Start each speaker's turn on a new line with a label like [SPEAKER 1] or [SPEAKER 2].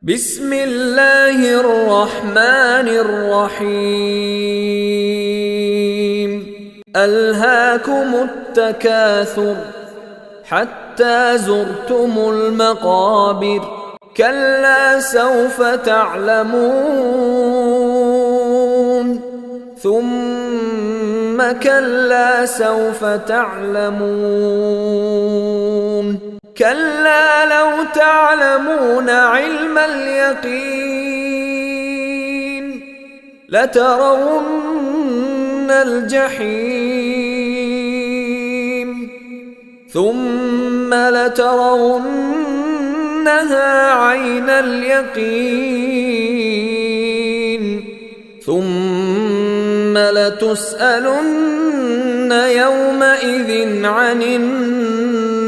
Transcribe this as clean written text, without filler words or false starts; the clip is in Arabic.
[SPEAKER 1] بسم الله الرحمن الرحيم ألهاكم التكاثر حتى زرتم المقابر كلا سوف تعلمون ثم كلا سوف تعلمون كلا لو تعلمون علم اليقين لترون الجحيم ثم لترونها عين اليقين ثم لتسألن يومئذ عن النعيم